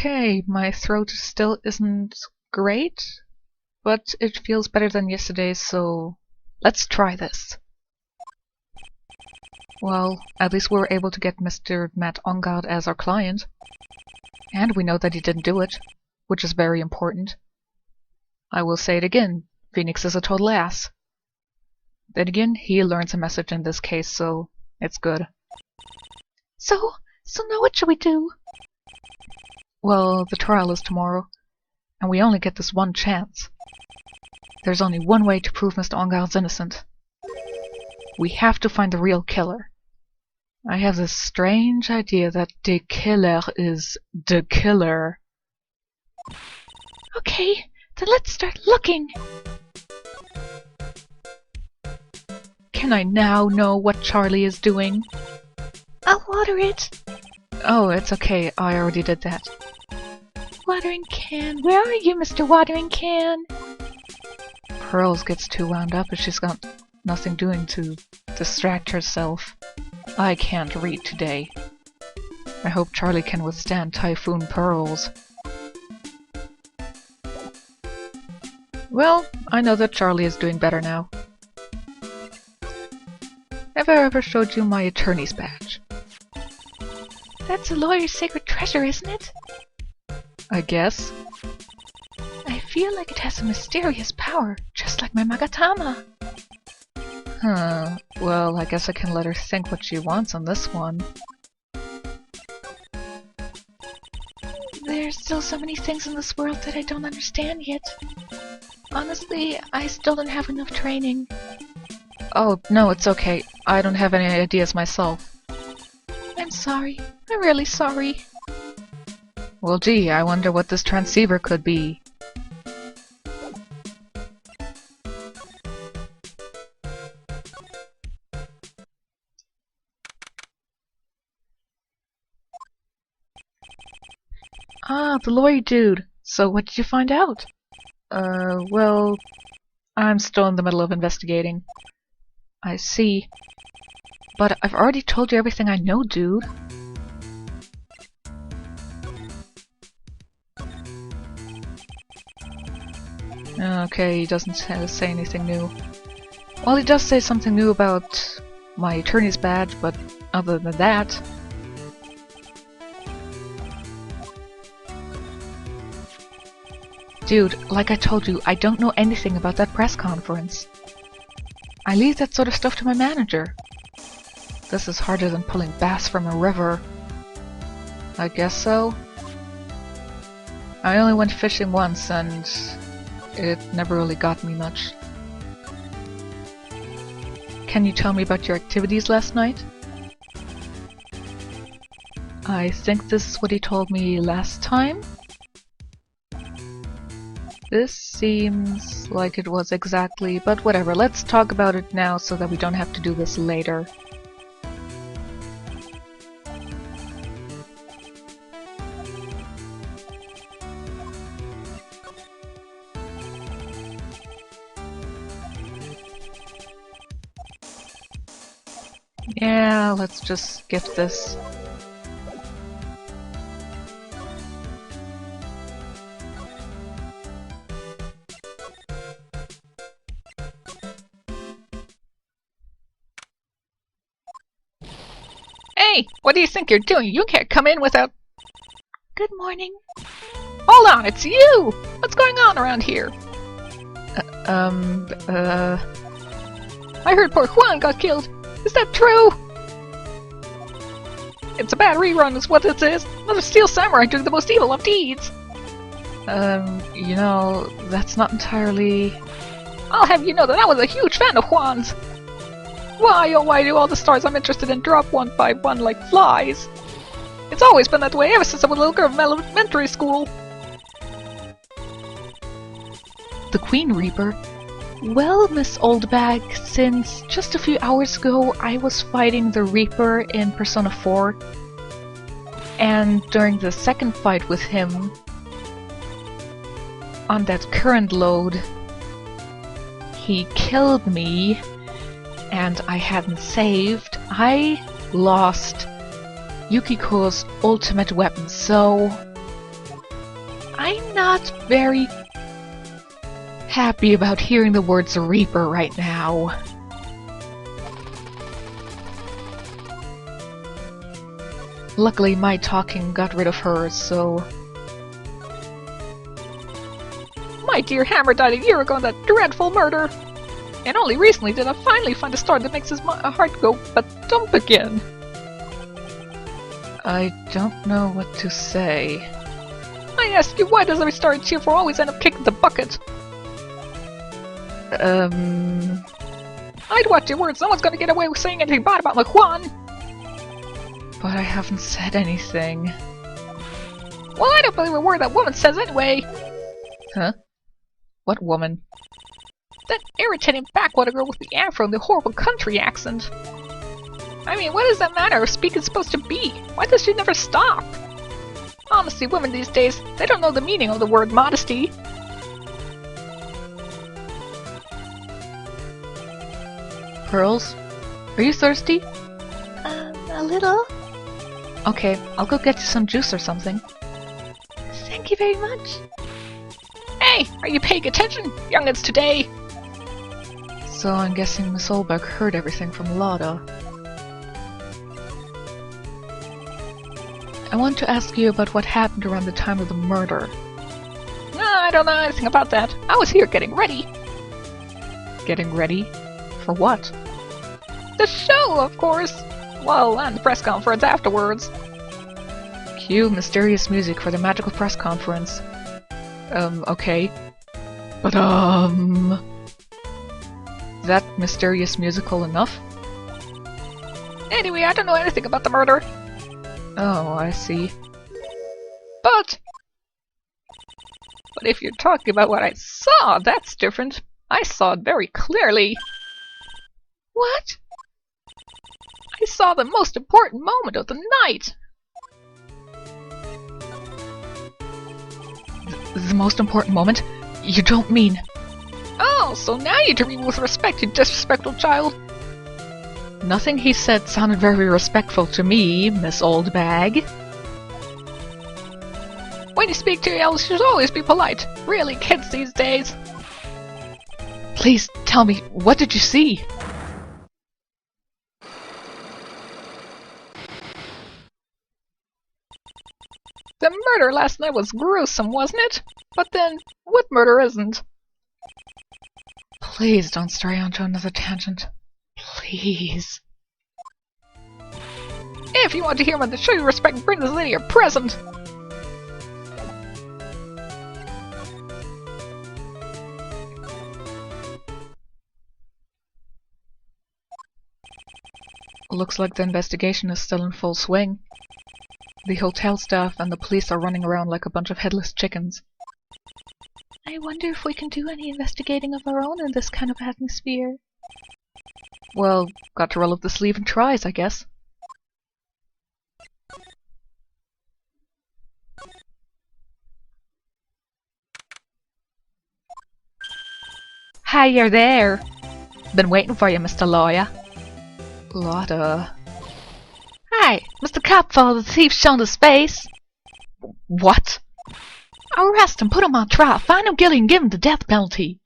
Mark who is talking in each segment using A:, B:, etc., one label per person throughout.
A: Okay, my throat still isn't great, but it feels better than yesterday, so let's try this. Well, at least we were able to get Mr. Matt Ongard as our client. And we know that he didn't do it, which is very important. I will say it again, Phoenix is a total ass. Then again, he learns a message in this case, so it's good.
B: So now what should we do?
A: Well, the trial is tomorrow, and we only get this one chance. There's only one way to prove Mr. Ongard's innocent. We have to find the real killer. I have this strange idea that the killer is the killer.
B: Okay, then let's start looking.
A: Can I now know what Charlie is doing?
B: I'll water it.
A: Oh, it's okay. I already did that.
B: Watering can. Where are you, Mr. Watering Can?
A: Pearls gets too wound up if she's got nothing doing to distract herself. I can't read today. I hope Charlie can withstand Typhoon Pearls. Well, I know that Charlie is doing better now. Have I ever showed you my attorney's badge?
B: That's a lawyer's sacred treasure, isn't it?
A: I guess.
B: I feel like it has a mysterious power, just like my Magatama.
A: Well, I guess I can let her think what she wants on this one.
B: There's still so many things in this world that I don't understand yet. Honestly, I still don't have enough training.
A: Oh, no, it's okay. I don't have any ideas myself.
B: I'm sorry. I'm really sorry.
A: Well, gee, I wonder what this transceiver could be. Ah, the lawyer dude. So what did you find out? Well, I'm still in the middle of investigating. I see. But I've already told you everything I know, dude. Okay, he doesn't say anything new. Well, he does say something new about my attorney's badge, but other than that... Dude, like I told you, I don't know anything about that press conference. I leave that sort of stuff to my manager. This is harder than pulling bass from a river. I guess so. I only went fishing once and it never really got me much. Can you tell me about your activities last night? I think this is what he told me last time. This seems like it was exactly, but whatever, let's talk about it now so that we don't have to do this later. Yeah, let's just skip this. Hey, what do you think you're doing? You can't come in without...
B: Good morning.
A: Hold on, it's you! What's going on around here? I heard poor Juan got killed. Is that true? It's a bad rerun is what it is. Another Steel Samurai doing the most evil of deeds. You know, that's not entirely... I'll have you know that I was a huge fan of Juan's. Why, oh why do all the stars I'm interested in drop one by one like flies? It's always been that way ever since I was a little girl in elementary school. The Queen Reaper? Well, Miss Oldbag, since just a few hours ago I was fighting the Reaper in Persona 4, and during the second fight with him, on that current load, he killed me, and I hadn't saved. I lost Yukiko's ultimate weapon, so I'm not very happy about hearing the words Reaper right now. Luckily, my talking got rid of hers, so... My dear Hammer died a year ago in that dreadful murder! And only recently did I finally find a star that makes his heart go ba-dump again. I don't know what to say. I ask you, why does every star in Cheerful always end up kicking the bucket? I'd watch your words, no one's gonna get away with saying anything bad about McJuan! But I haven't said anything. Well, I don't believe a word that woman says anyway! Huh? What woman? That irritating backwater girl with the afro and the horrible country accent. I mean, what does that matter if speaking's supposed to be? Why does she never stop? Honestly, women these days, they don't know the meaning of the word modesty. Pearls? Are you thirsty?
B: A little.
A: Okay, I'll go get you some juice or something.
B: Thank you very much.
A: Hey, are you paying attention, young'uns today? So I'm guessing Miss Olberg heard everything from Lotta. I want to ask you about what happened around the time of the murder. No, I don't know anything about that. I was here getting ready. Getting ready? For what? The show, of course! Well, and the press conference afterwards. Cue mysterious music for the magical press conference. Okay. But, that mysterious musical enough? Anyway, I don't know anything about the murder. Oh, I see. But if you're talking about what I saw, that's different. I saw it very clearly.
B: What?
A: I saw the most important moment of the night. The most important moment? You don't mean... Oh, so now you treat me with respect, you disrespectful child. Nothing he said sounded very respectful to me, Miss Oldbag. When you speak to your elders, you should always be polite. Really, kids these days. Please tell me, what did you see? The murder last night was gruesome, wasn't it? But then, what murder isn't? Please don't stray onto another tangent. Please. If you want to hear about the show you respect, bring this lady a present! Looks like the investigation is still in full swing. The hotel staff and the police are running around like a bunch of headless chickens.
B: I wonder if we can do any investigating of our own in this kind of atmosphere.
A: Well, got to roll up the sleeve and tries, I guess. Hiya there! Been waiting for you, Mr. Lawyer. Lotta...
B: Hi, Mr. Cop, follow the thief shown his face.
A: What?
B: Arrest him, put him on trial, find him guilty and give him the death penalty.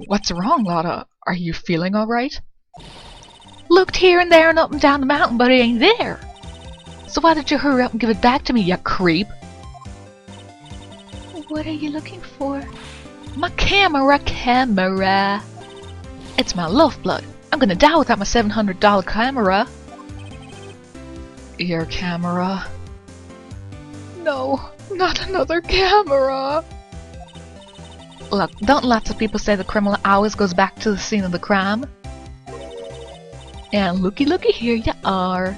A: What's wrong, Lotta? Are you feeling alright?
B: Looked here and there and up and down the mountain, but it ain't there. So why don't you hurry up and give it back to me, you creep? What are you looking for? My camera. It's my lifeblood. I'm gonna die without my $700 camera.
A: Your camera? No, not another camera!
B: Look, don't lots of people say the criminal always goes back to the scene of the crime? And looky here you are.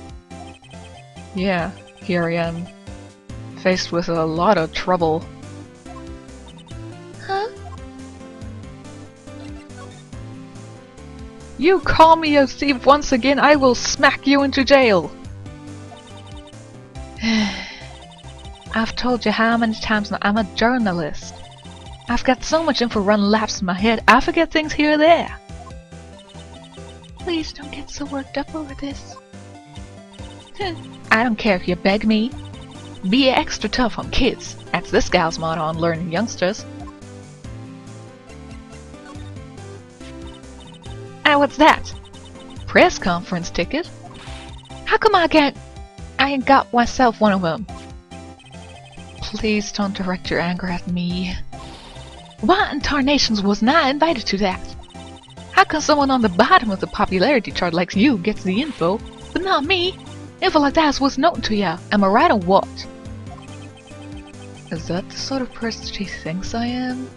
A: Yeah, here I am. Faced with a lot of trouble.
B: Huh?
A: You call me a thief once again, I will smack you into jail!
B: I've told you how many times now I'm a journalist. I've got so much info running laps in my head, I forget things here or there. Please don't get so worked up over this. I don't care if you beg me. Be extra tough on kids, That's this gal's motto on learning youngsters. Ah, what's that? Press conference ticket? How come I ain't got myself one of them? Please don't direct your anger at me. Why in tarnations wasn't I invited to that? How come someone on the bottom of the popularity chart like you gets the info, but not me? Info like that is worth noting to ya. Am I right or what? Is that the sort of person she thinks I am?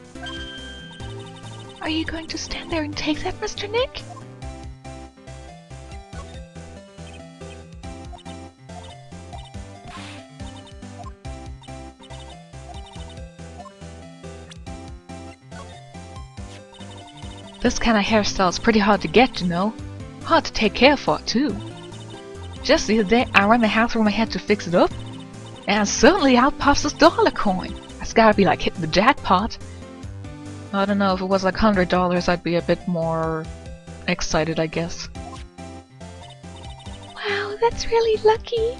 B: Are you going to stand there and take that, Mr. Nick? This kind of hairstyle is pretty hard to get, you know. Hard to take care for, too. Just the other day, I ran my hand through my head to fix it up, and suddenly out pops this dollar coin. That's gotta be like hitting the jackpot. I don't know, if it was like $100, I'd be a bit more excited, I guess. Wow, that's really lucky.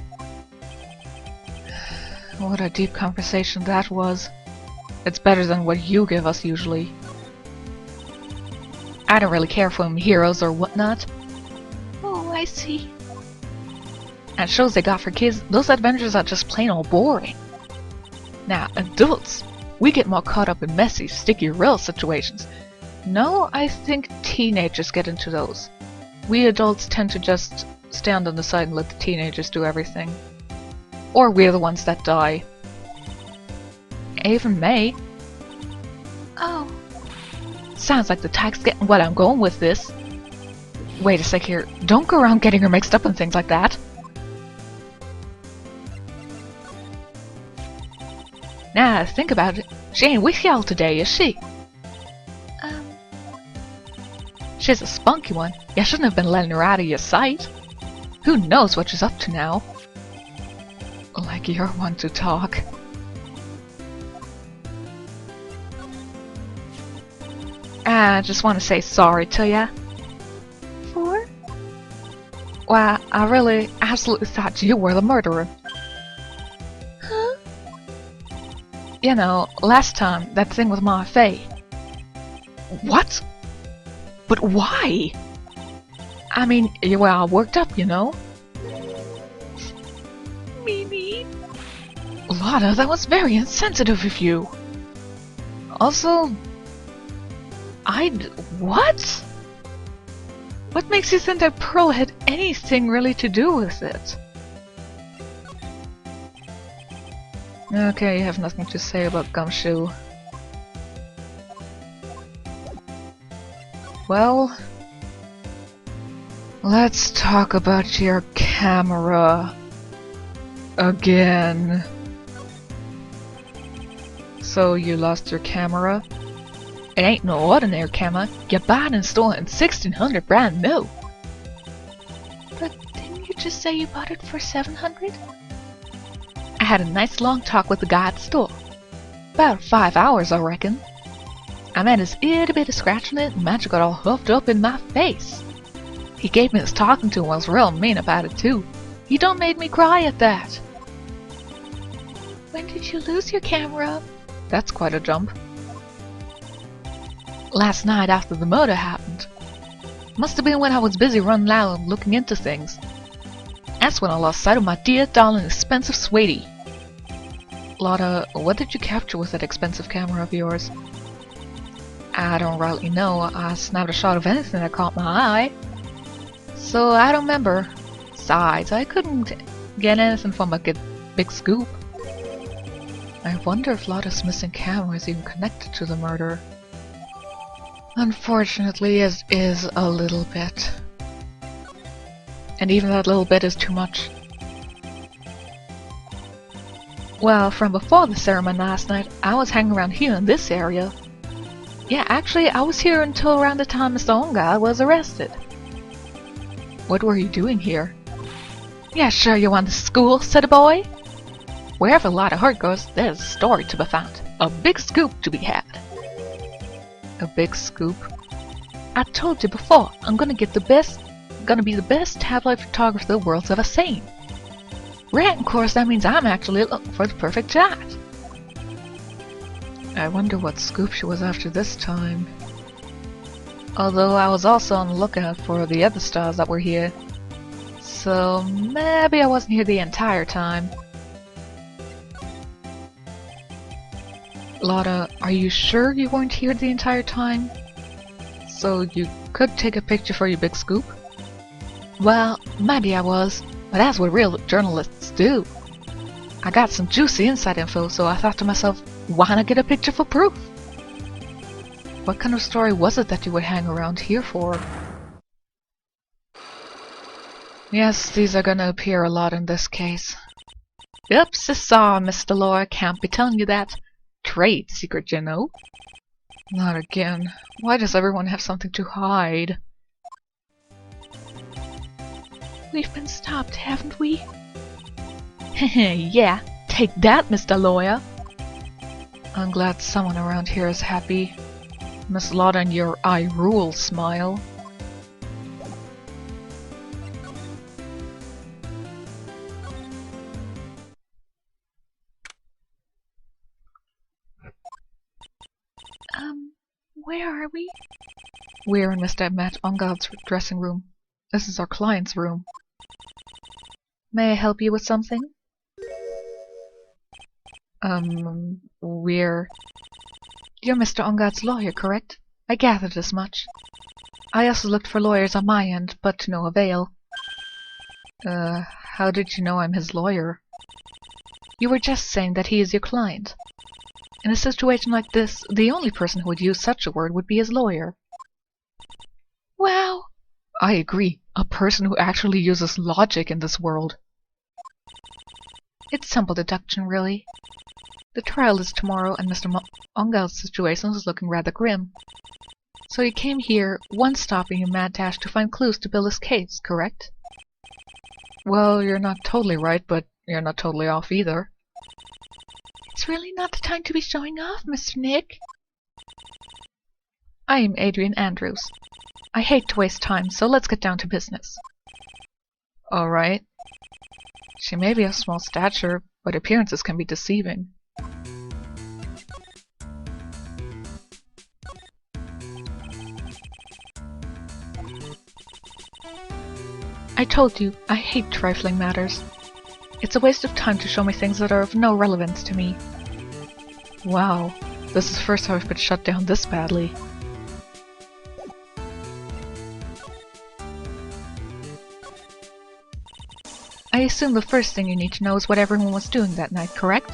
B: What a deep conversation that was. It's better than what you give us usually. I don't really care for them heroes or whatnot. Oh, I see. And shows they got for kids, those adventures are just plain old boring. Now, adults, we get more caught up in messy, sticky, real situations. No, I think teenagers get into those. We adults tend to just stand on the side and let the teenagers do everything. Or we're the ones that die. Even May. Oh. Sounds like the tag's getting what I'm going with this. Wait a sec here. Don't go around getting her mixed up in things like that. Now, think about it. She ain't with y'all today, is she? She's a spunky one. You shouldn't have been letting her out of your sight. Who knows what she's up to now? Like you're one to talk. I just want to say sorry to ya. For? Well, I really absolutely thought you were the murderer. Huh? You know, last time, that thing with Ma Fei. What? But why? I mean, you were all worked up, you know? Mimi? Lotta, that was very insensitive of you. Also... What? What makes you think that Pearl had anything really to do with it? Okay, you have nothing to say about Gumshoe. Well... let's talk about your camera... again. So you lost your camera? It ain't no ordinary camera. You bought and stole it in 1600 brand new. But didn't you just say you bought it for 700? I had a nice long talk with the guy at the store. About 5 hours, I reckon. I made his itty bitty scratching it and Magic got all hoofed up in my face. He gave me this talking to and was real mean about it too. He done made me cry at that. When did you lose your camera? That's quite a jump. Last night after the murder happened. Must have been when I was busy running loud and looking into things. That's when I lost sight of my dear, darling, expensive sweetie. Lotta, what did you capture with that expensive camera of yours? I don't rightly know. I snapped a shot of anything that caught my eye. So I don't remember. Besides, I couldn't get anything from a big scoop. I wonder if Lotta's missing camera is even connected to the murder. Unfortunately, it is a little bit. And even that little bit is too much. Well, from before the ceremony last night, I was hanging around here in this area. Yeah, actually, I was here until around the time Mr. Onga was arrested. What were you doing here? Yeah, sure you want the school, said the boy. Wherever a lot of hurt goes, there's a story to be found. A big scoop to be had. A big scoop? I told you before, I'm gonna be the best tabloid photographer the world's ever seen. Right, of course, that means I'm actually looking for the perfect shot. I wonder what scoop she was after this time. Although I was also on the lookout for the other stars that were here. So maybe I wasn't here the entire time. Lotta, are you sure you weren't here the entire time? So you could take a picture for your big scoop? Well, maybe I was, but that's what real journalists do. I got some juicy inside info, so I thought to myself, why not get a picture for proof? What kind of story was it that you would hang around here for? Yes, these are gonna appear a lot in this case. Oops, sorry, Mr. Lawyer, can't be telling you that. Trade secret, you know? Not again. Why does everyone have something to hide? We've been stopped, haven't we? Yeah, take that, Mr. Lawyer. I'm glad someone around here is happy. Miss Lotta and your I rule smile. Where are we? We're in Mr. Matt Ongaard's dressing room. This is our client's room. May I help you with something? You're Mr. Ongaard's lawyer, correct? I gathered as much. I also looked for lawyers on my end, but to no avail. How did you know I'm his lawyer? You were just saying that he is your client. In a situation like this, the only person who would use such a word would be his lawyer. Wow! I agree. A person who actually uses logic in this world. It's simple deduction, really. The trial is tomorrow, and Mr. Ongaard's situation is looking rather grim. So he came here, one stopping in mad dash to find clues to build his case, correct? Well, you're not totally right, but you're not totally off either. It's really not the time to be showing off, Mr. Nick. I am Adrian Andrews. I hate to waste time, so let's get down to business. Alright. She may be of small stature, but appearances can be deceiving. I told you, I hate trifling matters. It's a waste of time to show me things that are of no relevance to me. Wow, this is the first time I've been shut down this badly. I assume the first thing you need to know is what everyone was doing that night, correct?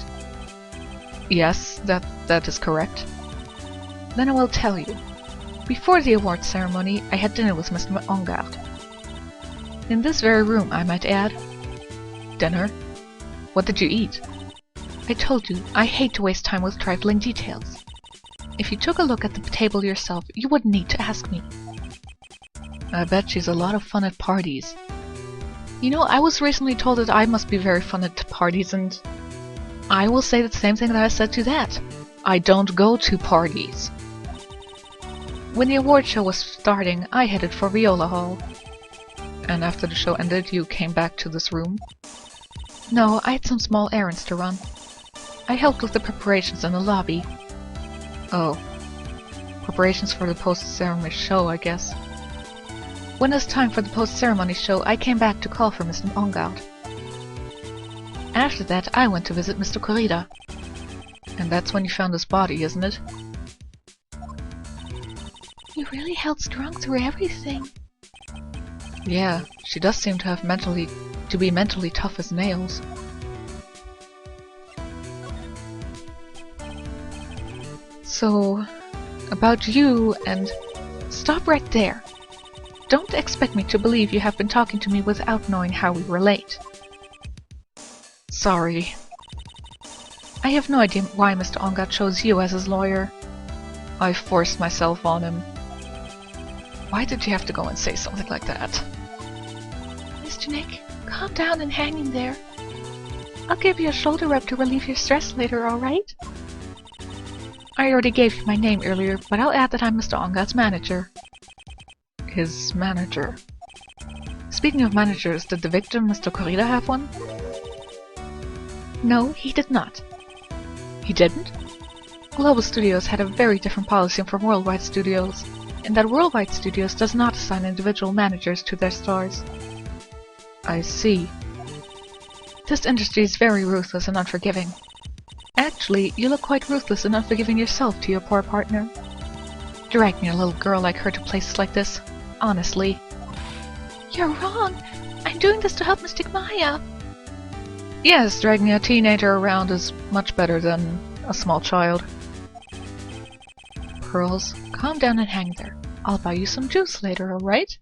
B: Yes, that is correct. Then I will tell you. Before the awards ceremony, I had dinner with Mr. Ongaard. In this very room, I might add. Dinner? What did you eat? I told you, I hate to waste time with trifling details. If you took a look at the table yourself, you wouldn't need to ask me. I bet she's a lot of fun at parties. You know, I was recently told that I must be very fun at parties, and I will say the same thing that I said to that. I don't go to parties. When the award show was starting, I headed for Viola Hall. And after the show ended, you came back to this room? No, I had some small errands to run. I helped with the preparations in the lobby. Oh. Preparations for the post-ceremony show, I guess. When it was time for the post-ceremony show, I came back to call for Mr. Ongaard. After that, I went to visit Mr. Corrida. And that's when you found his body, isn't it? You really held strong through everything. Yeah, she does seem to be mentally tough as nails. So, about you and... Stop right there! Don't expect me to believe you have been talking to me without knowing how we relate. Sorry. I have no idea why Mr. Ongaard chose you as his lawyer. I forced myself on him. Why did you have to go and say something like that? Mr. Nick, calm down and hang in there. I'll give you a shoulder rub to relieve your stress later, alright? I already gave you my name earlier, but I'll add that I'm Mr. Ongaard's manager. His manager. Speaking of managers, did the victim, Mr. Corrida, have one? No, he did not. He didn't? Global Studios had a very different policy from Worldwide Studios, in that Worldwide Studios does not assign individual managers to their stars.
A: I see.
B: This industry is very ruthless and unforgiving. Actually, you look quite ruthless and unforgiving yourself to your poor partner. Dragging a little girl like her to places like this, honestly. You're wrong! I'm doing this to help Mystic Maya!
A: Yes, dragging a teenager around is much better than a small child.
B: Pearls, calm down and hang there. I'll buy you some juice later, alright?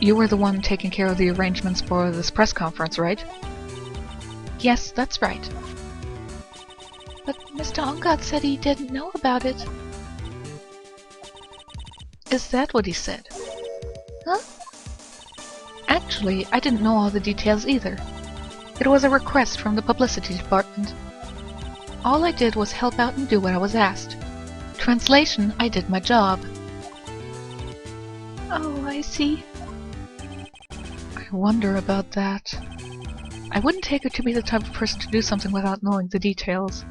A: You were the one taking care of the arrangements for this press conference, right?
B: Yes, that's right. But Mr. Ongad said he didn't know about it.
A: Is that what he said?
B: Huh?
A: Actually, I didn't know all the details either. It was a request from the publicity department. All I did was help out and do what I was asked. Translation, I did my job.
B: Oh, I see.
A: I wonder about that. I wouldn't take her to be the type of person to do something without knowing the details.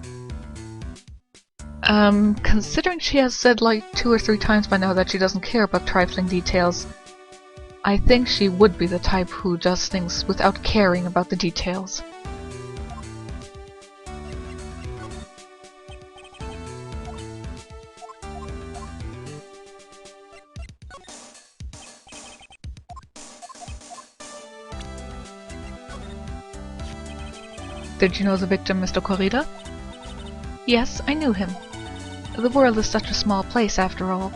A: Considering she has said like 2 or 3 times by now that she doesn't care about trifling details, I think she would be the type who does things without caring about the details. Did you know the victim, Mr. Corrida?
B: Yes, I knew him.
A: The world is such a small place after all.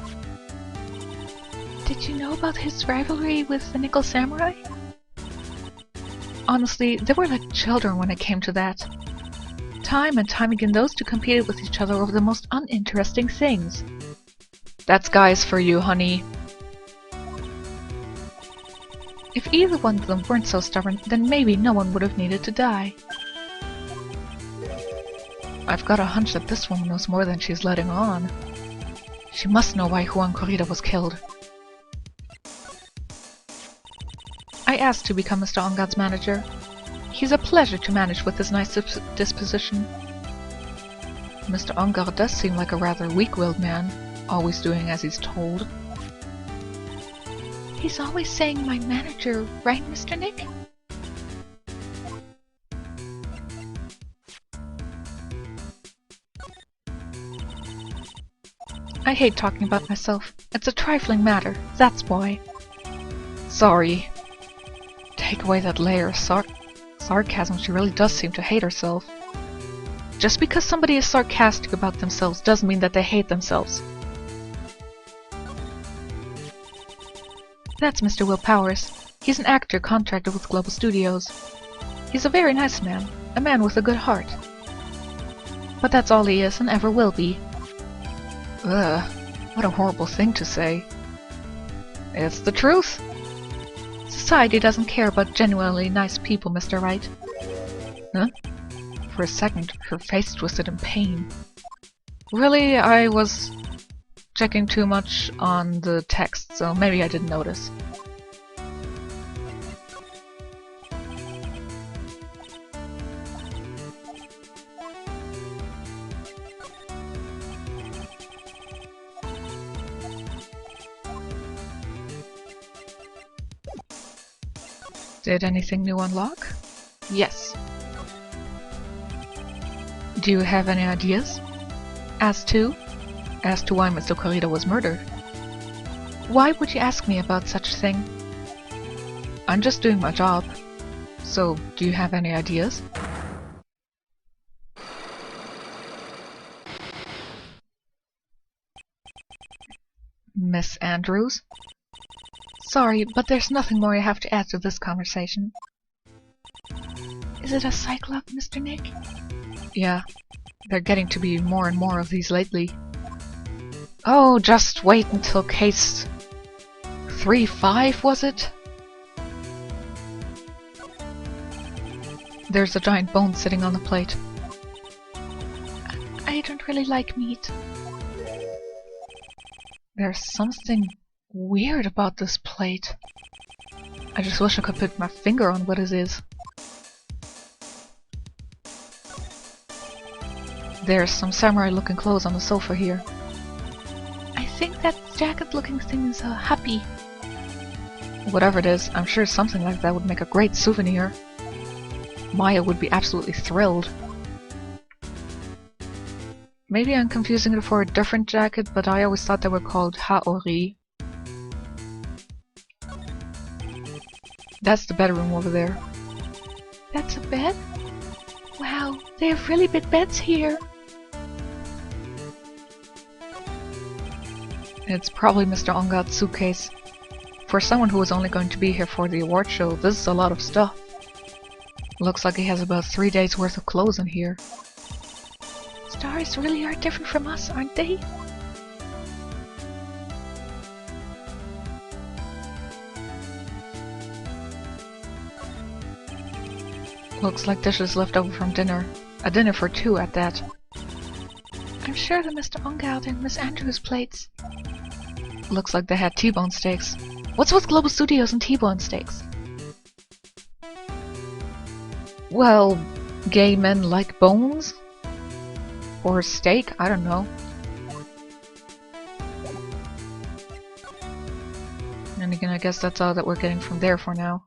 B: Did you know about his rivalry with the Nickel Samurai?
A: Honestly, they were like children when it came to that. Time and time again those two competed with each other over the most uninteresting things. That's guys for you, honey. If either one of them weren't so stubborn, then maybe no one would have needed to die. I've got a hunch that this woman knows more than she's letting on. She must know why Juan Corrida was killed. I asked to become Mr. Ongad's manager. He's a pleasure to manage with his nice disposition. Mr. Ongad does seem like a rather weak-willed man, always doing as he's told.
B: He's always saying my manager, right, Mr. Nick?
A: I hate talking about myself. It's a trifling matter, that's why. Sorry. Take away that layer of sarcasm, she really does seem to hate herself. Just because somebody is sarcastic about themselves doesn't mean that they hate themselves. That's Mr. Will Powers. He's an actor contracted with Global Studios. He's a very nice man, a man with a good heart. But that's all he is and ever will be. Ugh, what a horrible thing to say. It's the truth. Society doesn't care about genuinely nice people, Mr. Wright. Huh? For a second, her face twisted in pain. Really, I was checking too much on the text, so maybe I didn't notice. Did anything new unlock? Yes. Do you have any ideas? As to? As to why Mr. Corrida was murdered. Why would you ask me about such a thing? I'm just doing my job. So, do you have any ideas? Miss Andrews? Sorry, but there's nothing more I have to add to this conversation.
B: Is it a Cyclops, Mr. Nick?
A: Yeah, they're getting to be more and more of these lately. Oh, just wait until case 3-5, was it? There's a giant bone sitting on the plate.
B: I don't really like meat.
A: There's something weird about this plate.
B: I just wish I could put my finger on what it is. There's some samurai-looking clothes on the sofa here. I think that jacket-looking thing is a happy. Whatever it is, I'm sure something like that would make a great souvenir. Maya would be absolutely thrilled. Maybe I'm confusing it for a different jacket, but I always thought they were called haori. That's the bedroom over there. That's a bed? Wow, they have really big beds here. It's probably Mr. Ongat's suitcase. For someone who was only going to be here for the award show, this is a lot of stuff. Looks like he has about 3 days worth of clothes in here. Stars really are different from us, aren't they? Looks like dishes left over from dinner. A dinner for 2 at that. I'm sure that Mr. Ongout and Miss Andrews' plates. Looks like they had T-bone steaks. What's with Global Studios and T-bone steaks? Well, gay men like bones? Or steak? I don't know. And again, I guess that's all that we're getting from there for now.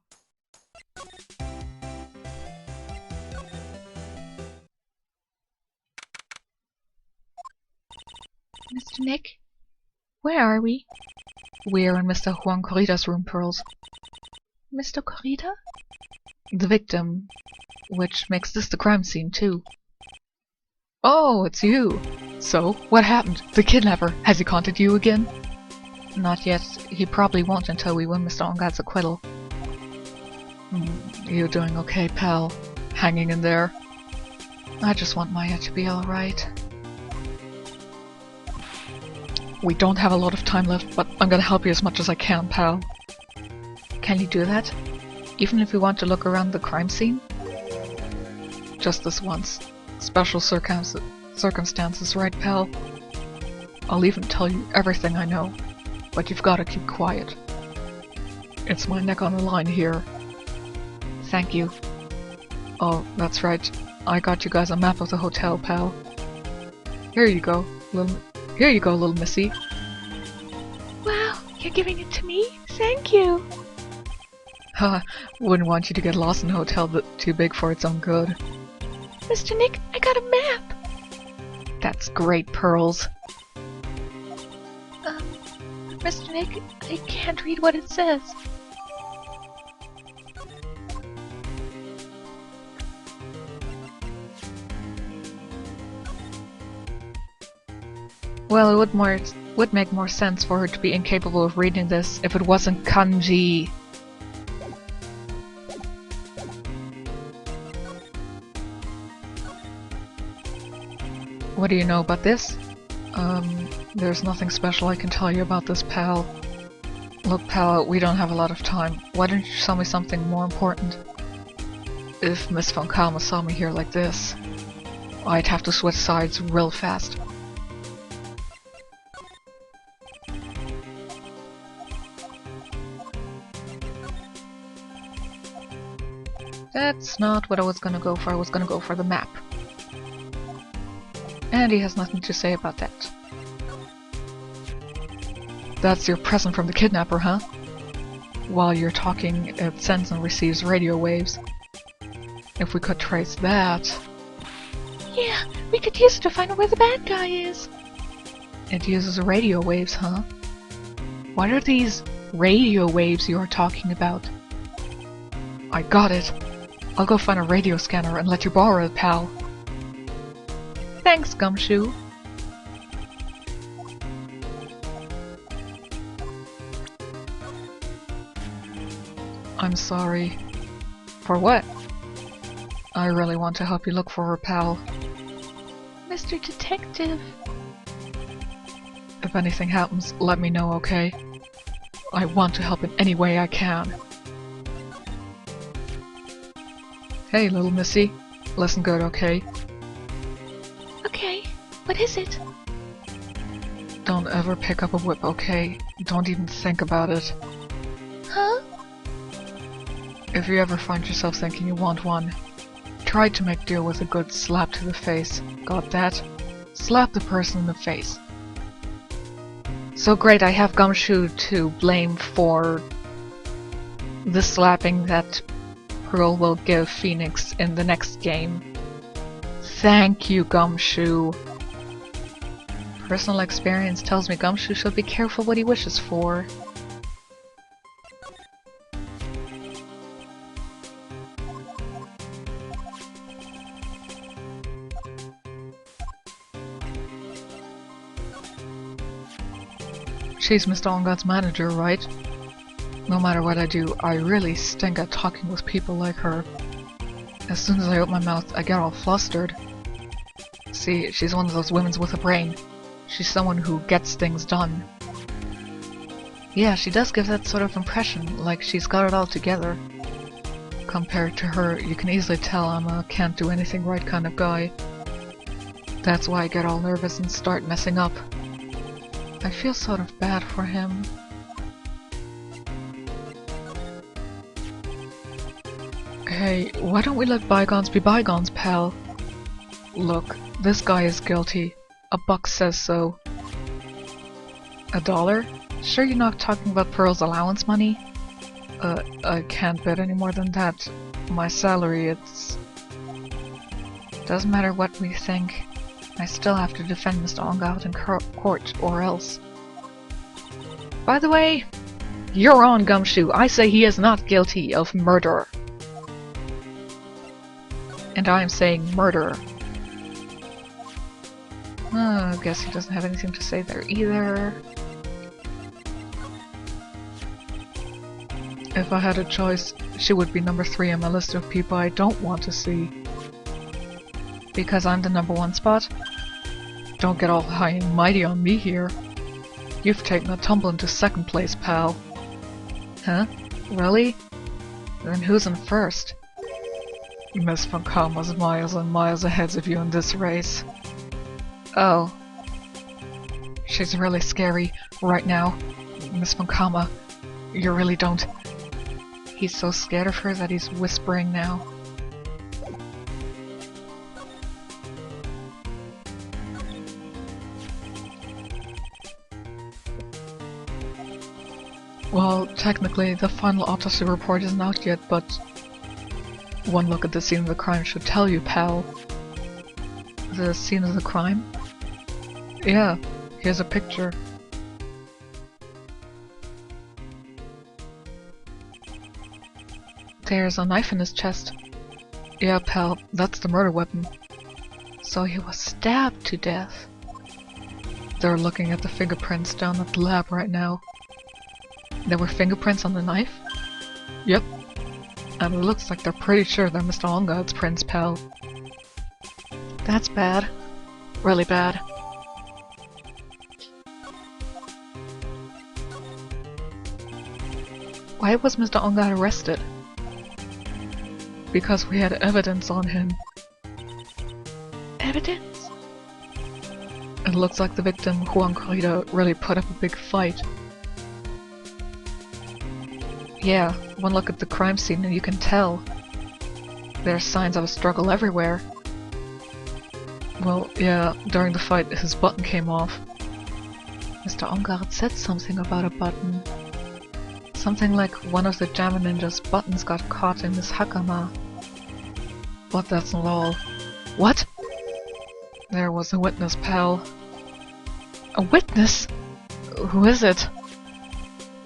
B: Mr. Nick? Where are we? We're in Mr. Juan Corrida's room, Pearls. Mr. Corrida? The victim. Which makes this the crime scene, too. Oh, it's you! So, what happened? The kidnapper, has he contacted you again? Not yet. He probably won't until we win Mr. Ongat's acquittal. You doing okay, pal? Hanging in there? I just want Maya to be alright. We don't have a lot of time left, but I'm gonna help you as much as I can, pal. Can you do that? Even if we want to look around the crime scene? Just this once. Special circumstances, right, pal? I'll even tell you everything I know, but you've gotta keep quiet. It's my neck on the line here. Thank you. Oh, that's right. I got you guys a map of the hotel, pal. Here you go, little missy. Wow, you're giving it to me? Thank you! Haha, wouldn't want you to get lost in a hotel that's too big for its own good. Mr. Nick, I got a map! That's great, Pearls. Mr. Nick, I can't read what it says. Well, it would make more sense for her to be incapable of reading this if it wasn't kanji. What do you know about this? There's nothing special I can tell you about this, pal. Look, pal, we don't have a lot of time. Why don't you tell me something more important? If Miss Von Kalma saw me here like this, I'd have to switch sides real fast. That's not what I was gonna go for. I was gonna go for the map. And he has nothing to say about that. That's your present from the kidnapper, huh? While you're talking, it sends and receives radio waves. If we could trace that... Yeah, we could use it to find out where the bad guy is. It uses radio waves, huh? What are these radio waves you're talking about? I got it. I'll go find a radio scanner and let you borrow it, pal. Thanks, Gumshoe. I'm sorry. For what? I really want to help you look for her, pal. Mr. Detective. If anything happens, let me know, okay? I want to help in any way I can. Hey, little missy. Listen good, okay? Okay, what is it? Don't ever pick up a whip, okay? Don't even think about it. Huh? If you ever find yourself thinking you want one, try to make do with a good slap to the face. Got that? Slap the person in the face. So great, I have Gumshoe to blame for the slapping that Pearl will give Phoenix in the next game. Thank you, Gumshoe. Personal experience tells me Gumshoe should be careful what he wishes for. She's Mr. Ongod's manager, right? No matter what I do, I really stink at talking with people like her. As soon as I open my mouth, I get all flustered. See, she's one of those women with a brain. She's someone who gets things done. Yeah, she does give that sort of impression, like she's got it all together. Compared to her, you can easily tell I'm a can't-do-anything-right kind of guy. That's why I get all nervous and start messing up. I feel sort of bad for him. Hey, why don't we let bygones be bygones, pal? Look, this guy is guilty. A buck says so. $1? Sure you're not talking about Pearl's allowance money? I can't bet any more than that. My salary, it's... Doesn't matter what we think. I still have to defend Mr. Ongod in court, or else. By the way, you're on, Gumshoe. I say he is not guilty of murder. And I am saying murder. I guess he doesn't have anything to say there either. If I had a choice, she would be number 3 on my list of people I don't want to see. Because I'm the number 1 spot? Don't get all high and mighty on me here. You've taken a tumble into 2nd place, pal. Huh? Really? Then who's in 1st? Miss Von Karma's miles and miles ahead of you in this race. Oh. She's really scary right now. Miss Von Karma, you really don't... He's so scared of her that he's whispering now. Well, technically, the final autopsy report isn't out yet, but one look at the scene of the crime should tell you, pal. The scene of the crime? Yeah, here's a picture. There's a knife in his chest. Yeah, pal, that's the murder weapon. So he was stabbed to death. They're looking at the fingerprints down at the lab right now. There were fingerprints on the knife? Yep. And it looks like they're pretty sure they're Mr. Ongod's prints, pal. That's bad. Really bad. Why was Mr. Ongod arrested? Because we had evidence on him. Evidence? It looks like the victim, Juan Corrido, really put up a big fight. Yeah, one look at the crime scene and you can tell. There's signs of a struggle everywhere. Well, yeah, during the fight his button came off. Mr. Ongod said something about a button. Something like one of the Jammer Ninja's buttons got caught in his hakama. But that's not all. What? There was a witness, pal. A witness? Who is it?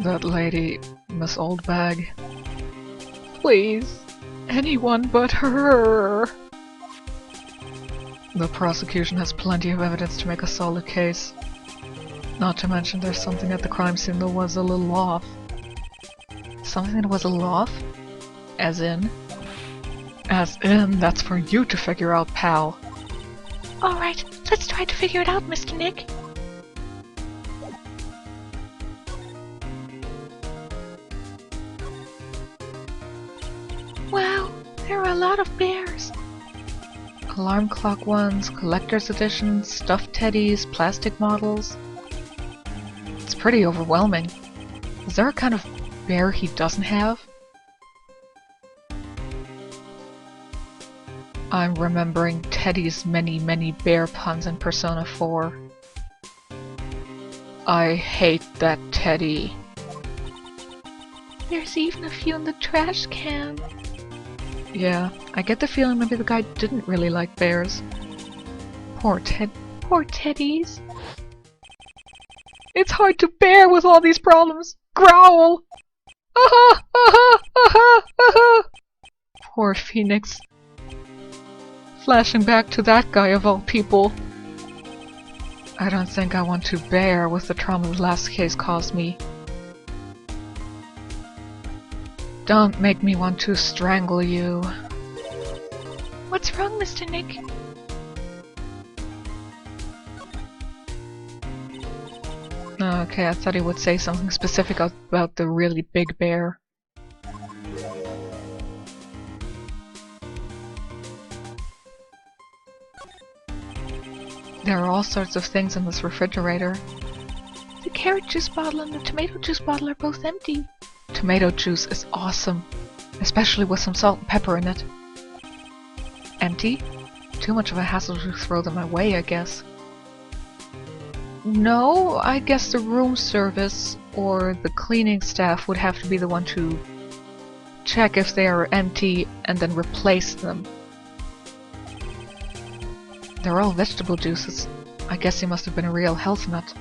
B: That lady, Miss Oldbag. Please, anyone but her. The prosecution has plenty of evidence to make a solid case. Not to mention there's something at the crime scene that was a little off. Something that was a little off? As in? As in, that's for you to figure out, pal. Alright, let's try to figure it out, Mr. Nick. Wow, there are a lot of bears. Alarm clock ones, collector's editions, stuffed teddies, plastic models. It's pretty overwhelming. Is there a kind of bear he doesn't have? I'm remembering Teddy's many bear puns in Persona 4. I hate that Teddy.
A: There's even a few in the trash can.
B: Yeah, I get the feeling maybe the guy didn't really like bears. Poor
A: Teddies.
B: It's hard to bear with all these problems. Growl! Aha! Aha! Aha! Aha! Poor Phoenix. Flashing back to that guy of all people. I don't think I want to bear with the trauma the last case caused me. Don't make me want to strangle you.
A: What's wrong, Mr. Nick?
B: Okay, I thought he would say something specific about the really big bear. There are all sorts of things in this refrigerator.
A: The carrot juice bottle and the tomato juice bottle are both empty.
B: Tomato juice is awesome, especially with some salt and pepper in it. Empty? Too much of a hassle to throw them away, I guess. No, I guess the room service or the cleaning staff would have to be the one to check if they are empty and then replace them. They're all vegetable juices. I guess he must have been a real health nut.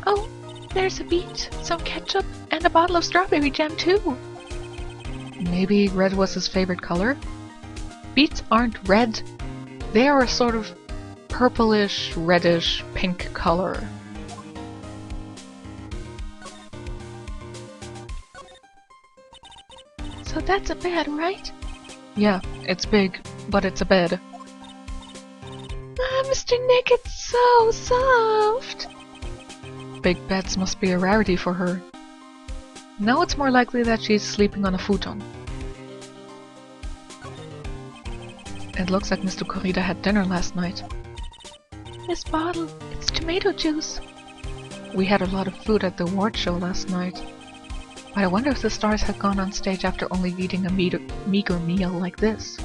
A: Oh, there's a beet, some ketchup, and a bottle of strawberry jam too.
B: Maybe red was his favorite color? Beets aren't red. They are a sort of purplish, reddish, pink color.
A: So that's a bed, right?
B: Yeah, it's big, but it's a bed.
A: Ah, Mr. Nick, it's so soft!
B: Big beds must be a rarity for her. Now it's more likely that she's sleeping on a futon. It looks like Mr. Corrida had dinner last night.
A: This bottle, it's tomato juice.
B: We had a lot of food at the award show last night. But I wonder if the stars had gone on stage after only eating a meager meal like this.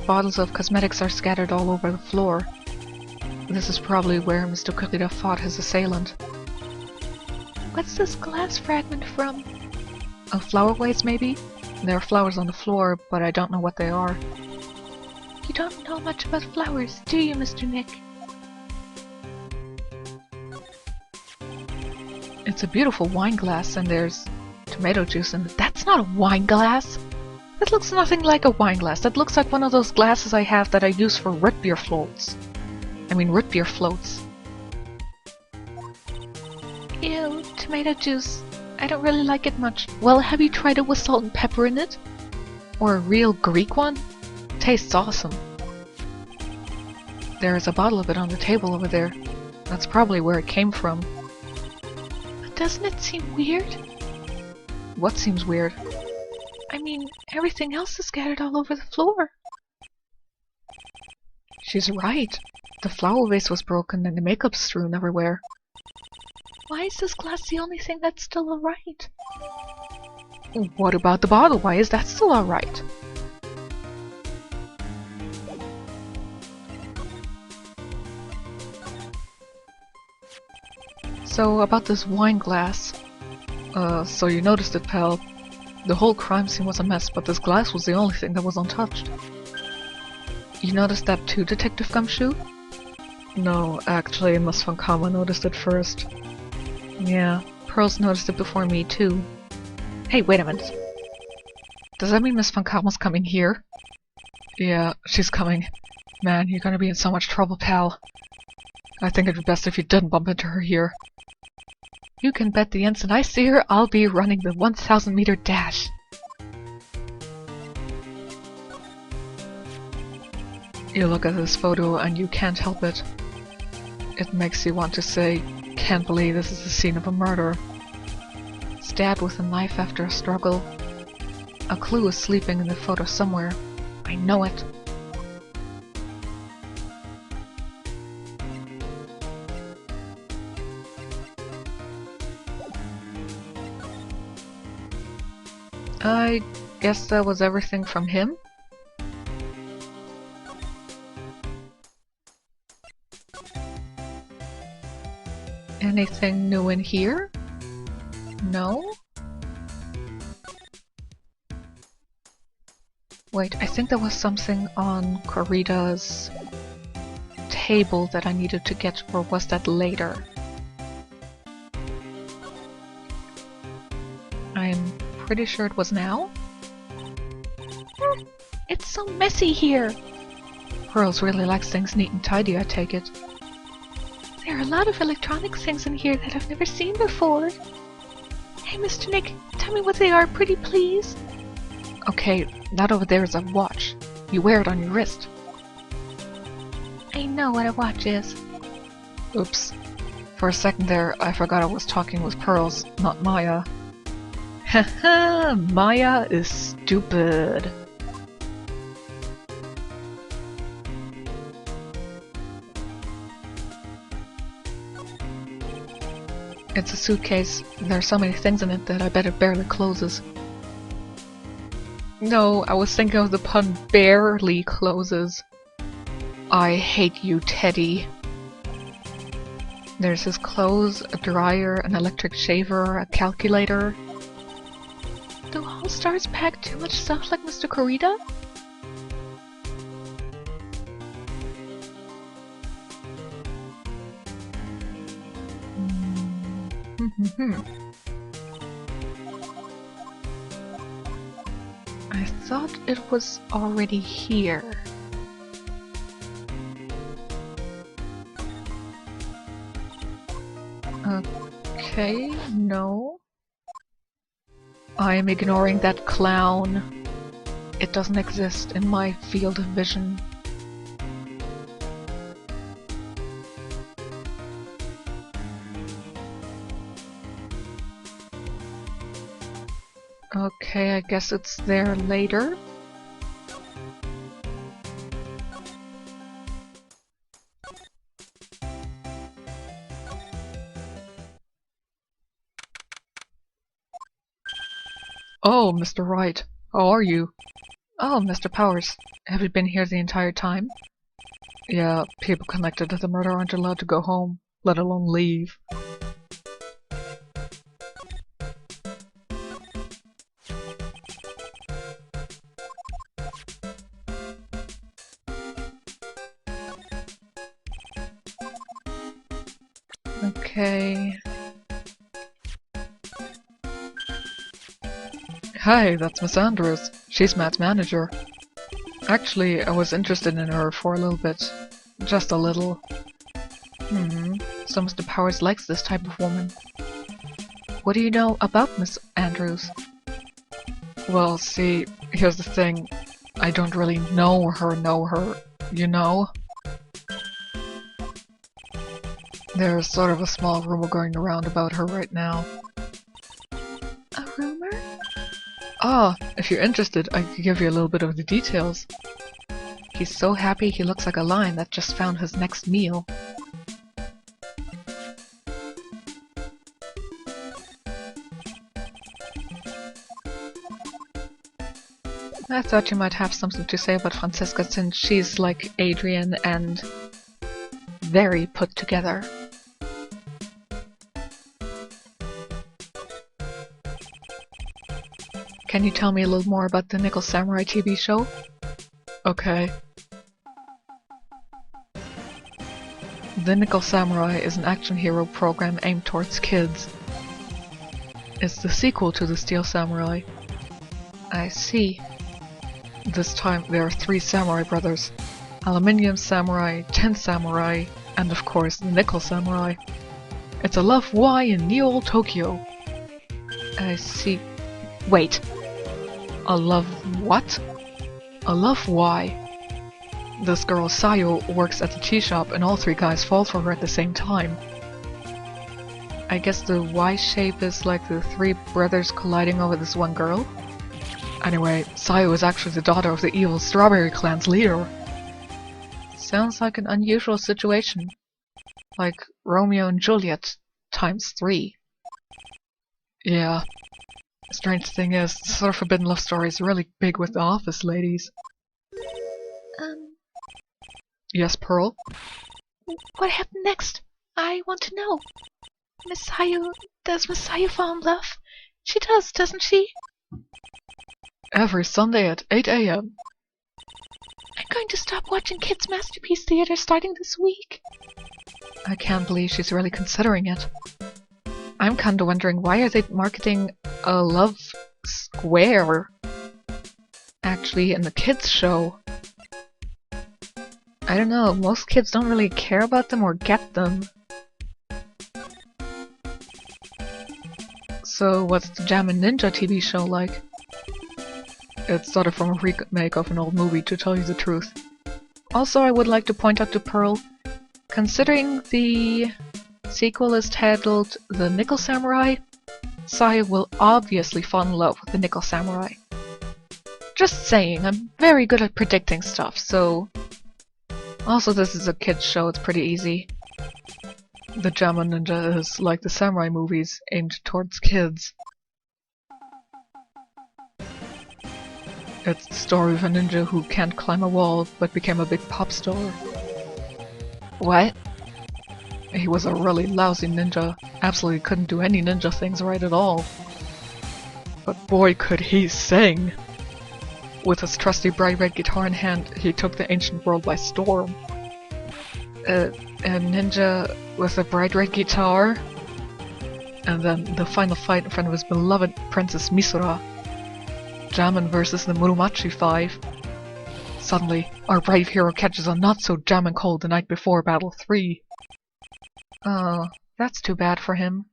B: Bottles of cosmetics are scattered all over the floor. This is probably where Mr. Corrida fought his assailant.
A: What's this glass fragment from?
B: A flower vase, maybe? There are flowers on the floor, but I don't know what they are.
A: You don't know much about flowers, do you, Mr. Nick?
B: It's a beautiful wine glass, and there's tomato juice in it. That's not a wine glass! That looks nothing like a wine glass. That looks like one of those glasses I have that I use for root beer floats. Root beer floats.
A: Ew, tomato juice. I don't really like it much.
B: Well, have you tried it with salt and pepper in it? Or a real Greek one? Tastes awesome. There is a bottle of it on the table over there. That's probably where it came from.
A: But doesn't it seem weird?
B: What seems weird?
A: I mean, everything else is scattered all over the floor.
B: She's right. The flower vase was broken and the makeup's strewn everywhere.
A: Why is this glass the only thing that's still alright?
B: What about the bottle? Why is that still alright? So, about this wine glass. So you noticed it, pal. The whole crime scene was a mess, but this glass was the only thing that was untouched. You noticed that too, Detective Gumshoe? No, actually, Miss Von Kama noticed it first. Yeah, Pearls noticed it before me too. Hey, wait a minute. Does that mean Miss Von Kama's coming here? Yeah, she's coming. Man, you're gonna be in so much trouble, pal. I think it'd be best if you didn't bump into her here. You can bet the instant I see her, I'll be running the 1,000-meter dash. You look at this photo and you can't help it. It makes you want to say, can't believe this is the scene of a murder. Stabbed with a knife after a struggle. A clue is sleeping in the photo somewhere. I know it. I guess that was everything from him. Anything new in here? No? Wait, I think there was something on Corrida's table that I needed to get, or was that later? I'm pretty sure it was now. It's so messy here! Pearls really likes things neat and tidy, I take it. There are a lot of electronic things in here that I've never seen before. Hey, Mr. Nick, tell me what they are, pretty please. Okay, that over there is a watch. You wear it on your wrist. I know what a watch is. Oops. For a second there, I forgot I was talking with Pearls, not Maya. Haha, Maya is stupid. It's a suitcase. There are so many things in it that I bet it barely closes. No, I was thinking of the pun barely closes. I hate you, Teddy. There's his clothes, a dryer, an electric shaver, a calculator. Do all stars pack too much stuff like Mr. Corrida? I thought it was already here. Okay, no. I am ignoring that clown. It doesn't exist in my field of vision. Okay, I guess it's there later. Oh, Mr. Wright, how are you? Oh, Mr. Powers, have you been here the entire time? Yeah, people connected to the murder aren't allowed to go home, let alone leave. Okay. Hi, that's Miss Andrews. She's Matt's manager. Actually, I was interested in her for a little bit. Just a little. So Mr. Powers likes this type of woman. What do you know about Miss Andrews? Well, see, here's the thing. I don't really know her, you know? There's sort of a small rumor going around about her right now. A rumor? Ah, if you're interested, I could give you a little bit of the details. He's so happy he looks like a lion that just found his next meal. I thought you might have something to say about Francesca since she's like Adrian and very put together. Can you tell me a little more about the Nickel Samurai TV show? Okay. The Nickel Samurai is an action hero program aimed towards kids. It's the sequel to the Steel Samurai. I see. This time there are 3 samurai brothers. Aluminium Samurai, Tin Samurai, and of course the Nickel Samurai. It's a love why in Neo Tokyo. I see. Wait. A love what? A love why? This girl Sayo works at the tea shop and all 3 guys fall for her at the same time. I guess the Y shape is like the 3 brothers colliding over this one girl? Anyway, Sayo is actually the daughter of the evil Strawberry Clan's leader. Sounds like an unusual situation. Like Romeo and Juliet times 3. Yeah.
A: Strange thing is, this sort of forbidden love story is really big with the office ladies. Yes, Pearl?
B: What happened next? I want to know. Does Miss Sayu fall in love? She does, doesn't she?
A: Every Sunday at 8 AM.
B: I'm going to stop watching Kids Masterpiece Theater starting this week.
A: I can't believe she's really considering it. I'm kinda wondering, why are they marketing a love square actually in the kids show? I don't know, most kids don't really care about them or get them. So what's the Jammin' Ninja TV show like? It's sort of from a remake of an old movie, to tell you the truth. Also, I would like to point out to Pearl, considering the sequel is titled The Nickel Samurai, Saya will obviously fall in love with the Nickel Samurai. Just saying, I'm very good at predicting stuff, so... Also, this is a kids show, it's pretty easy. The Jammin' Ninja is like the samurai movies, aimed towards kids. It's the story of a ninja who can't climb a wall, but became a big pop star. What? He was a really lousy ninja, absolutely couldn't do any ninja things right at all. But boy could he sing! With his trusty bright red guitar in hand, he took the ancient world by storm. A ninja with a bright red guitar? And then the final fight in front of his beloved Princess Misura. Jammin versus the Muromachi 5. Suddenly, our brave hero catches a not-so-jammin cold the night before Battle 3. Oh, that's too bad for him.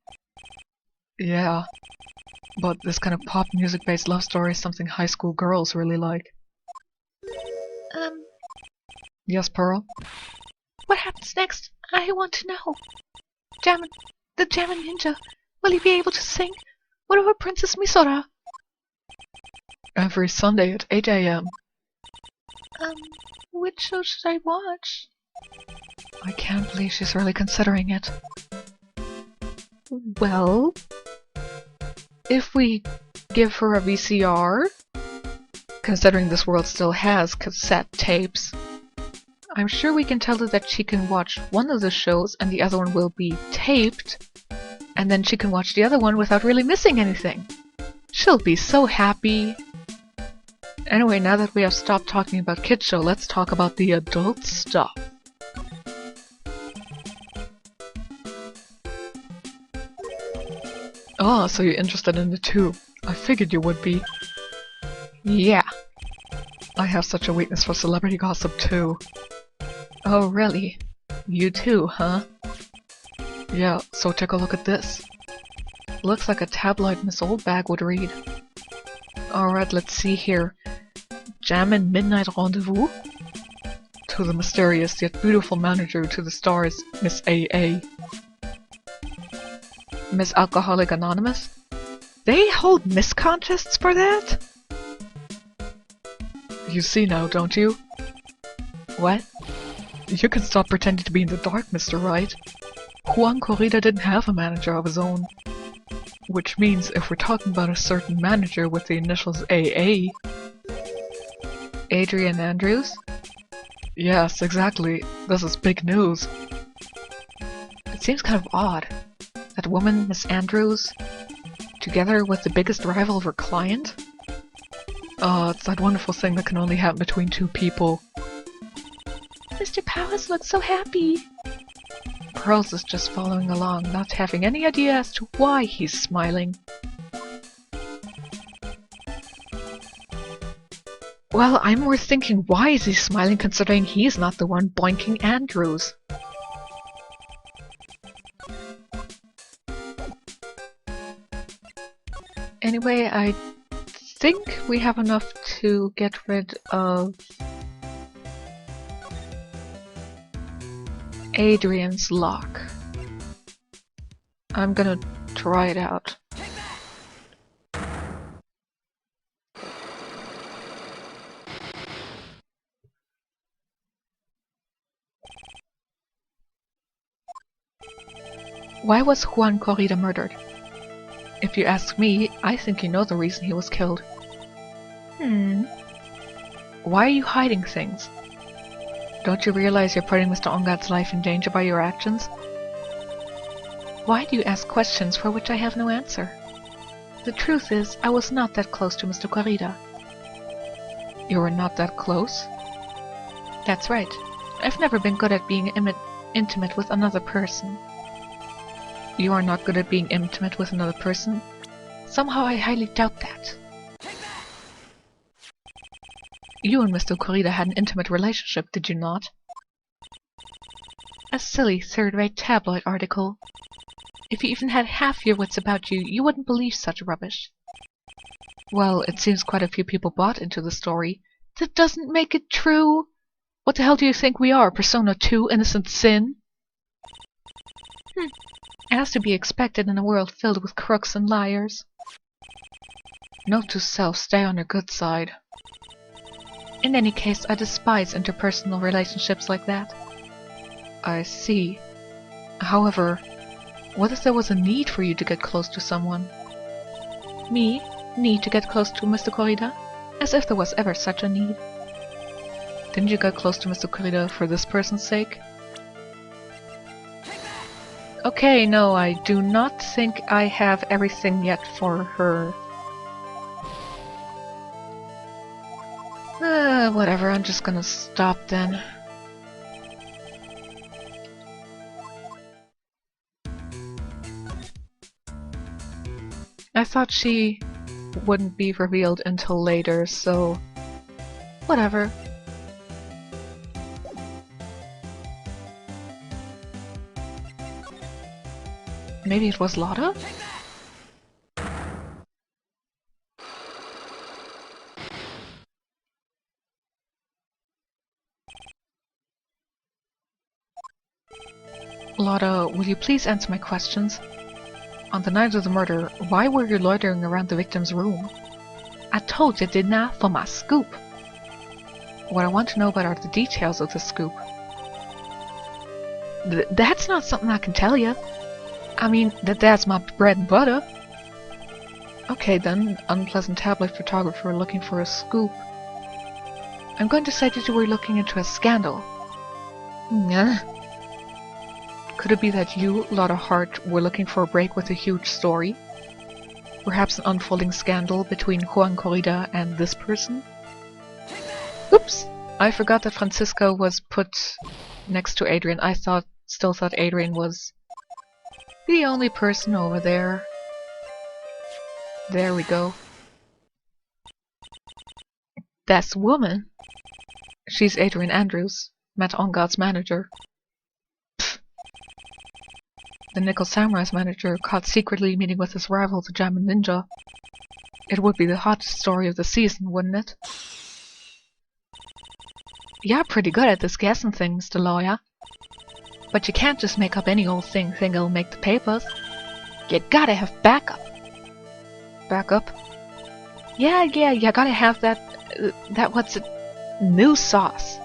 A: Yeah. But this kind of pop music-based love story is something high school girls really like. Yes, Pearl?
B: What happens next? I want to know. The Jammin' Ninja, will he be able to sing? What about Princess Misora?
A: Every Sunday at 8 AM.
B: Which show should I watch?
A: I can't believe she's really considering it.
B: Well,
A: if we give her a VCR, considering this world still has cassette tapes, I'm sure we can tell her that she can watch one of the shows and the other one will be taped, and then she can watch the other one without really missing anything. She'll be so happy. Anyway, now that we have stopped talking about kids show, let's talk about the adult stuff. Oh, so you're interested in it too. I figured you would be. Yeah. I have such a weakness for celebrity gossip too. Oh, really? You too, huh? Yeah, so take a look at this. Looks like a tabloid Miss Oldbag would read. Alright, let's see here. Jammin' Midnight Rendezvous? To the mysterious yet beautiful manager to the stars, Miss AA. Miss Alcoholic Anonymous? They hold Miss contests for that? You see now, don't you? What? You can stop pretending to be in the dark, Mr. Right. Juan Corrida didn't have a manager of his own. Which means if we're talking about a certain manager with the initials AA... Adrian Andrews? Yes, exactly. This is big news. It seems kind of odd. That woman, Miss Andrews, together with the biggest rival of her client? Oh, it's that wonderful thing that can only happen between two people.
B: Mr. Powers looks so happy.
A: Pearls is just following along, not having any idea as to why he's smiling. Well, I'm more thinking, why is he smiling considering he's not the one boinking Andrews? Anyway, I think we have enough to get rid of Adrian's lock. I'm gonna try it out. Why was Juan Corrida murdered?
B: If you ask me, I think you know the reason he was killed. Why are you hiding things? Don't you realize you're putting Mr. Ongat's life in danger by your actions? Why do you ask questions for which I have no answer? The truth is, I was not that close to Mr. Corrida. You were not that close? That's right. I've never been good at being intimate with another person. You are not good at being intimate with another person? Somehow I highly doubt that. You and Mr. Corrida had an intimate relationship, did you not? A silly, third-rate tabloid article. If you even had half your wits about you, you wouldn't believe such rubbish. Well, it seems quite a few people bought into the story. That doesn't make it true! What the hell do you think we are, Persona 2, Innocent Sin? As to be expected in a world filled with crooks and liars. Note to self, stay on your good side. In any case, I despise interpersonal relationships like that. I see. However, what if there was a need for you to get close to someone? Me? Need to get close to Mr. Corrida? As if there was ever such a need. Didn't you get close to Mr. Corrida for this person's sake? Okay, no, I do not think I have everything yet for her. Whatever, I'm just gonna stop then. I thought she wouldn't be revealed until later, so whatever. Maybe it was Lotta? Lotta, will you please answer my questions? On the night of the murder, why were you loitering around the victim's room? I told you, didn't I, for my scoop? What I want to know about are the details of the scoop. That's not something I can tell you. I mean, that's my bread and butter. Okay then, unpleasant tabloid photographer looking for a scoop. I'm going to say that you were looking into a scandal. Nah. Could it be that you, Lotta Hart, were looking for a break with a huge story? Perhaps an unfolding scandal between Juan Corrida and this person? Oops! I forgot that Francisco was put next to Adrian. I still thought Adrian was the only person over there. There we go. That's woman. She's Adrian Andrews, Matt Ongat's manager. Pfft. The Nickel Samurai's manager caught secretly meeting with his rival, the Jamin Ninja. It would be the hottest story of the season, wouldn't it? You're pretty good at this guessing thing, Mr. Lawyer. But you can't just make up any old thing it'll make the papers. You gotta have backup. Backup? Yeah, you gotta have that what's it? News sauce.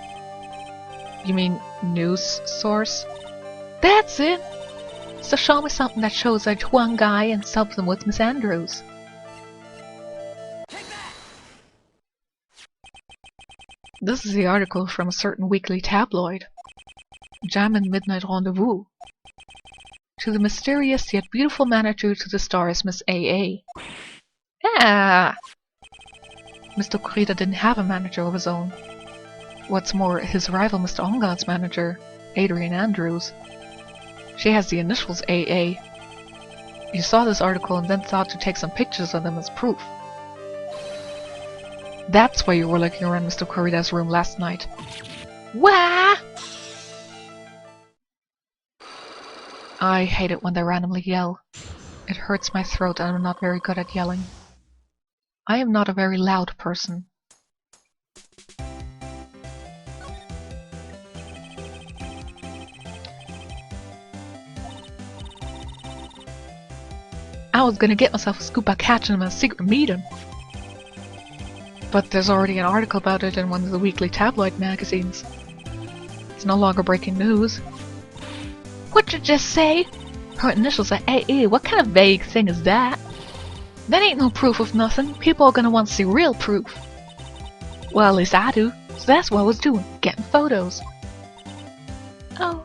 B: You mean news source? That's it! So show me something that shows that one guy and something with Miss Andrews. This is the article from a certain weekly tabloid. Jamin Midnight Rendezvous. To the mysterious yet beautiful manager to the stars, Miss A.A. Ah! Mr. Corrida didn't have a manager of his own. What's more, his rival Mr. Ongat's manager, Adrian Andrews. She has the initials A.A. You saw this article and then thought to take some pictures of them as proof. That's why you were looking around Mr. Corrida's room last night. Wah! I hate it when they randomly yell. It hurts my throat and I'm not very good at yelling. I am not a very loud person. I was gonna get myself a scoop by catching him in a secret meeting. But there's already an article about it in one of the weekly tabloid magazines. It's no longer breaking news. What'd you just say? Her initials are AA. What kind of vague thing is that? That ain't no proof of nothing. People are gonna want to see real proof. Well, at least I do. So that's what I was doing, getting photos. Oh.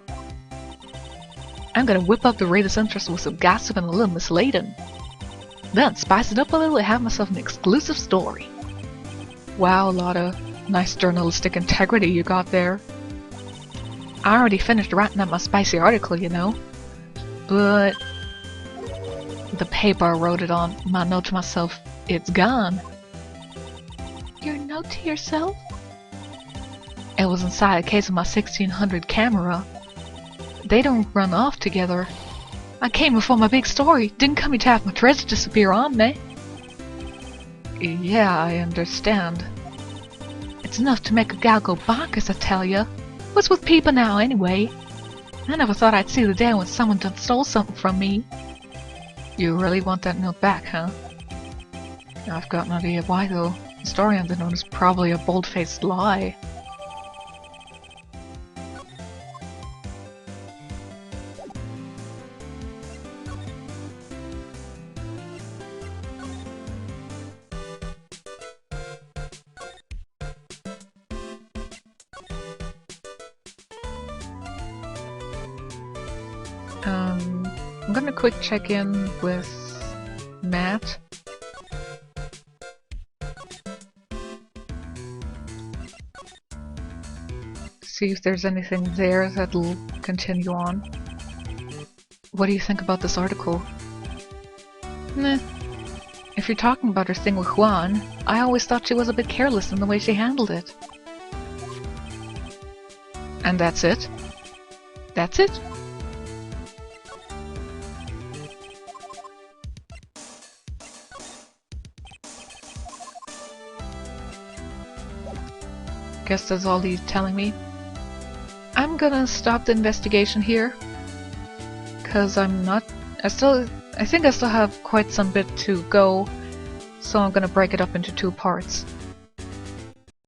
B: I'm gonna whip up the reader's interest with some gossip and a little misleading. Then spice it up a little and have myself an exclusive story. Wow, a lot of nice journalistic integrity you got there. I already finished writing up my spicy article, you know. But the paper I wrote it on, my note to myself, it's gone. Your note to yourself? It was inside a case of my 1600 camera. They don't run off together. I came before my big story. Didn't come here to have my treasure disappear on me. Yeah, I understand. It's enough to make a gal go bonkers, I tell ya. What's with people now, anyway? I never thought I'd see the day when someone done stole something from me. You really want that note back, huh? I've got no idea why, though. The story on the note is probably a bold-faced lie. I'm gonna quick check in with Matt. See if there's anything there that'll continue on. What do you think about this article? Meh. If you're talking about her thing with Juan, I always thought she was a bit careless in the way she handled it. And that's it? That's it? Guess that's all he's telling me. I'm gonna stop the investigation here. Cause I think I still have quite some bit to go. So I'm gonna break it up into 2 parts.